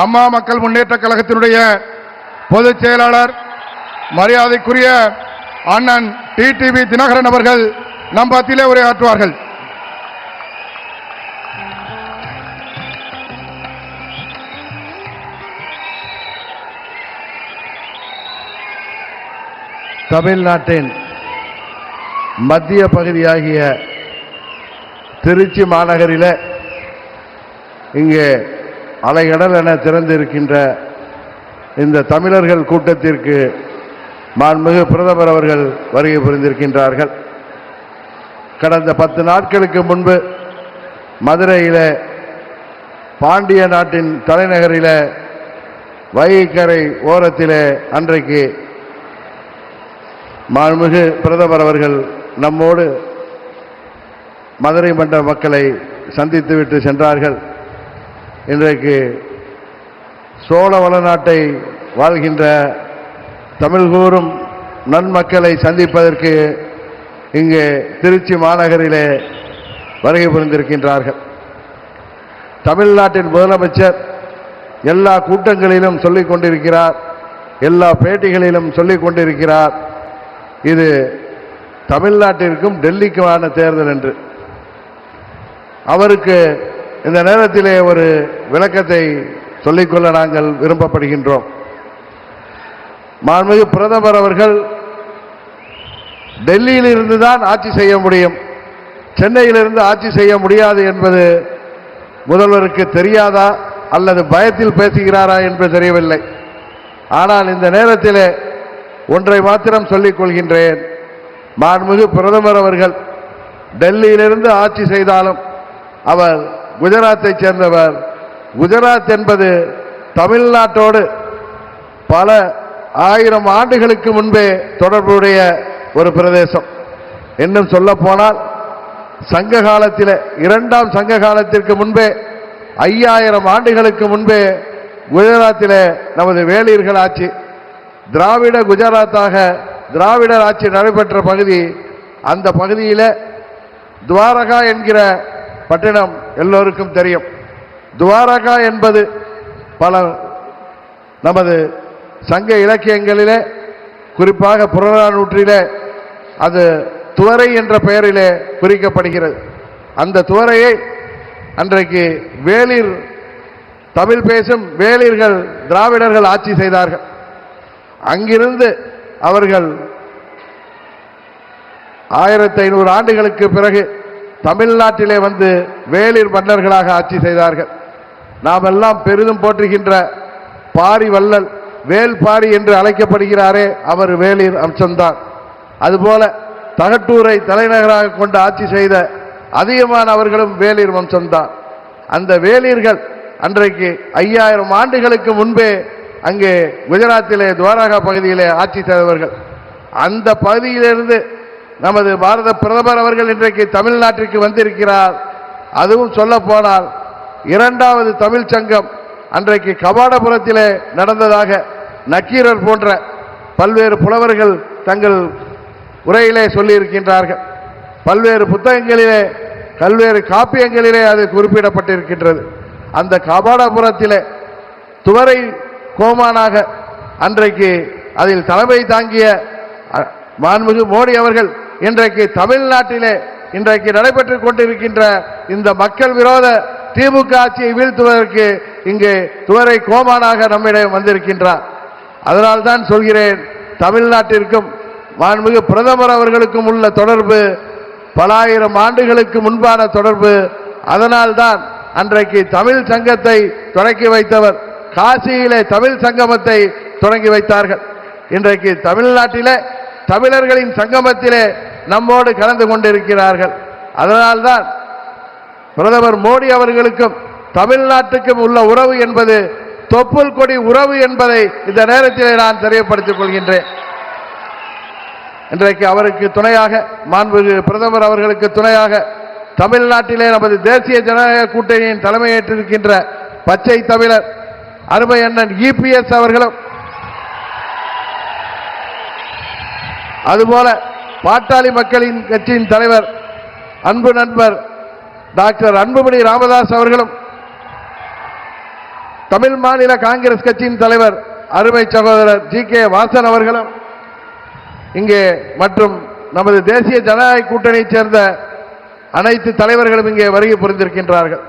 அம்மா மக்கள் முன்னேற்ற கழகத்தினுடைய பொதுச் செயலாளர் மரியாதைக்குரிய அண்ணன் டிடிவி தினகரன் அவர்கள் நம் மத்தியிலே உரையாற்றுவார்கள். தமிழ்நாட்டின் மத்திய பகுதியாகிய திருச்சி மாநகரில் இங்கே அலைகடல் என திறந்திருக்கின்ற இந்த தமிழர்கள் கூட்டத்திற்கு மாண்புமிகு பிரதமர் அவர்கள் வருகை புரிந்திருக்கின்றார்கள். கடந்த 10 நாட்களுக்கு முன்பு மதுரையில் பாண்டிய நாட்டின் தலைநகரில் வைகைக்கரை ஓரத்தில் அன்றைக்கு மாண்புமிகு பிரதமர் அவர்கள் நம்மோடு மதுரை மண்டல மக்களை சந்தித்துவிட்டு சென்றார்கள். இன்றைக்கு சோழ வளநாட்டை வாழ்கின்ற தமிழ் கூறும் நன்மக்களை சந்திப்பதற்கு இங்கே திருச்சி மாநகரிலே வருகை புரிந்திருக்கின்றார்கள். தமிழ்நாட்டின் முதலமைச்சர் எல்லா கூட்டங்களிலும் சொல்லிக் கொண்டிருக்கிறார், எல்லா பேட்டிகளிலும் சொல்லிக் கொண்டிருக்கிறார், இது தமிழ்நாட்டிற்கும் டெல்லிக்குமான தேர்தல் என்று. அவருக்கு இந்த நேரத்திலே ஒரு விளக்கத்தை சொல்லிக்கொள்ள நாங்கள் விரும்பப்படுகின்றோம். மாண்புமிகு பிரதமர் அவர்கள் டெல்லியில் இருந்துதான் ஆட்சி செய்ய முடியும், சென்னையிலிருந்து ஆட்சி செய்ய முடியாது என்பது முதல்வருக்கு தெரியாதா அல்லது பயத்தில் பேசுகிறாரா என்று தெரியவில்லை. ஆனால் இந்த நேரத்தில் ஒன்றை மாத்திரம் சொல்லிக் கொள்கின்றேன். மாண்புமிகு பிரதமர் அவர்கள் டெல்லியிலிருந்து ஆட்சி செய்தாலும் அவர் குஜராத்தை சேர்ந்தவர். குஜராத் என்பது தமிழ்நாட்டோடு பல ஆயிரம் ஆண்டுகளுக்கு முன்பே தொடர்புடைய ஒரு பிரதேசம். இன்னும் சொல்ல போனால் சங்க காலத்தில், 2ஆம் சங்க காலத்திற்கு முன்பே 5000 ஆண்டுகளுக்கு முன்பே குஜராத்தில் நமது வேளிர்கள் ஆட்சி, திராவிட குஜராத்தாக திராவிடர் ஆட்சி நடைபெற்ற பகுதி. அந்த பகுதியில் துவாரகா என்கிற பட்டினம் எல்லோருக்கும் தெரியும். துவாரகா என்பது பல நமது சங்க இலக்கியங்களிலே, குறிப்பாக புறநானூற்றிலே அது துவரை என்ற பெயரிலே குறிக்கப்படுகிறது. அந்த துவரையை அன்றைக்கு வேளிர், தமிழ் பேசும் வேளிர்கள், திராவிடர்கள் ஆட்சி செய்தார்கள். அங்கிருந்து அவர்கள் 1500 ஆண்டுகளுக்கு பிறகு தமிழ்நாட்டிலே வந்து வேளிர் மன்னர்களாக ஆட்சி செய்தார்கள். நாம் எல்லாம் பெரிதும் போற்றுகின்ற பாரி வள்ளல், வேல் பாரி என்று அழைக்கப்படுகிறாரே, அவர் வேளிர் அம்சம்தான். அதுபோல தகட்டூரை தலைநகராக கொண்டு ஆட்சி செய்த அதிகமானவர்களும் வேளிர் வம்சம்தான். அந்த வேளிர்கள் அன்றைக்கு 5000 ஆண்டுகளுக்கு முன்பே அங்கே குஜராத்திலே துவாரகா பகுதியிலே ஆட்சி செய்தவர்கள். அந்த பகுதியிலிருந்து நமது பாரத பிரதமர் அவர்கள் இன்றைக்கு தமிழ்நாட்டிற்கு வந்திருக்கிறார். அதுவும் சொல்ல போனால் 2வது தமிழ் சங்கம் அன்றைக்கு கபாடபுரத்திலே நடந்ததாக நக்கீரர் போன்ற பல்வேறு புலவர்கள் தங்கள் உரையிலே சொல்லியிருக்கின்றார்கள். பல்வேறு புத்தகங்களிலே, பல்வேறு காப்பியங்களிலே அது குறிப்பிடப்பட்டிருக்கின்றது. அந்த கபாடபுரத்திலே துவரை கோமானாக அன்றைக்கு அதில் தலைமை தாங்கிய மாண்புமிகு மோடி அவர்கள் இன்றைக்கு தமிழ்நாட்டிலே இன்றைக்கு நடைபெற்றுக் கொண்டிருக்கின்ற இந்த மக்கள் விரோத திமுக ஆட்சியை வீழ்த்துவதற்கு இங்கே துவரை கோமானாக நம்மிடம் வந்திருக்கின்றார். அதனால்தான் சொல்கிறேன், தமிழ்நாட்டிற்கும் மாண்புமிகு பிரதமர் அவர்களுக்கும் உள்ள தொடர்பு பல ஆயிரம் ஆண்டுகளுக்கு முன்பான தொடர்பு. அதனால்தான் அன்றைக்கு தமிழ் சங்கத்தை தொடங்கி வைத்தவர், காசியிலே தமிழ் சங்கமத்தை தொடங்கி வைத்தார்கள். இன்றைக்கு தமிழ்நாட்டிலே தமிழர்களின் சங்கமத்திலே நம்மோடு கலந்து கொண்டிருக்கிறார்கள். அதனால்தான் பிரதமர் மோடி அவர்களுக்கும் தமிழ்நாட்டுக்கும் உள்ள உறவு என்பது தொப்புள் கொடி உறவு என்பதை இந்த நேரத்திலே நான் தெரியப்படுத்திக் கொள்கின்றேன். இன்றைக்கு அவருக்கு துணையாக, மாண்புமிகு பிரதமர் அவர்களுக்கு துணையாக தமிழ்நாட்டிலே நமது தேசிய ஜனநாயக கூட்டணியின் தலைமையேற்றிருக்கின்ற பச்சை தமிழர் அருமை அண்ணன் EPS அவர்களும், அதுபோல பாட்டாளி மக்களின் கட்சியின் தலைவர் அன்பு நண்பர் டாக்டர் அன்புமணி ராமதாஸ் அவர்களும் தமிழ் மாநில காங்கிரஸ் கட்சியின் தலைவர் அருமை சகோதரர் ஜி.கே. வாசன் அவர்களும் இங்கே மற்றும் நமது தேசிய ஜனநாயக கூட்டணியைச் சேர்ந்த அனைத்து தலைவர்களும் இங்கே வருகை புரிந்திருக்கின்றார்கள்.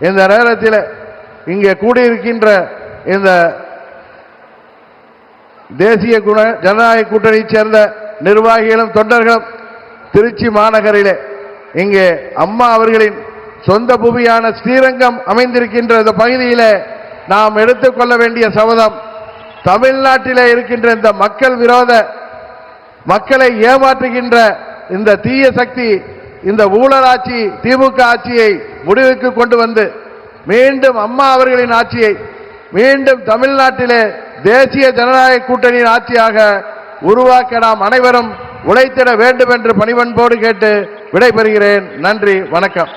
இந்த நேரத்தில் இங்கே கூடியிருக்கின்ற இந்த தேசிய ஜனநாயக கூட்டணியைச் சேர்ந்த நிர்வாகிகளும் தொண்டர்களும் திருச்சி மாநகரிலே இங்கே அம்மா அவர்களின் சொந்த பூமியான ஸ்ரீரங்கம் அமைந்திருக்கின்ற இந்த பகுதியிலே நாம் எடுத்துக்கொள்ள வேண்டிய சபதம், தமிழ்நாட்டிலே இருக்கின்ற இந்த மக்கள் விரோத, மக்களை ஏமாற்றுகின்ற இந்த தீய சக்தி, இந்த ஊழலாட்சி திமுக ஆட்சியை முடிவுக்கு கொண்டு வந்து மீண்டும் அம்மா அவர்களின் ஆட்சியை மீண்டும் தமிழ்நாட்டிலே தேசிய ஜனநாயக கூட்டணியின் ஆட்சியாக உருவாக்க நாம் அனைவரும் உழைத்திட வேண்டும் என்று பணிவன்போடு கேட்டு விடைபெறுகிறேன். நன்றி, வணக்கம்.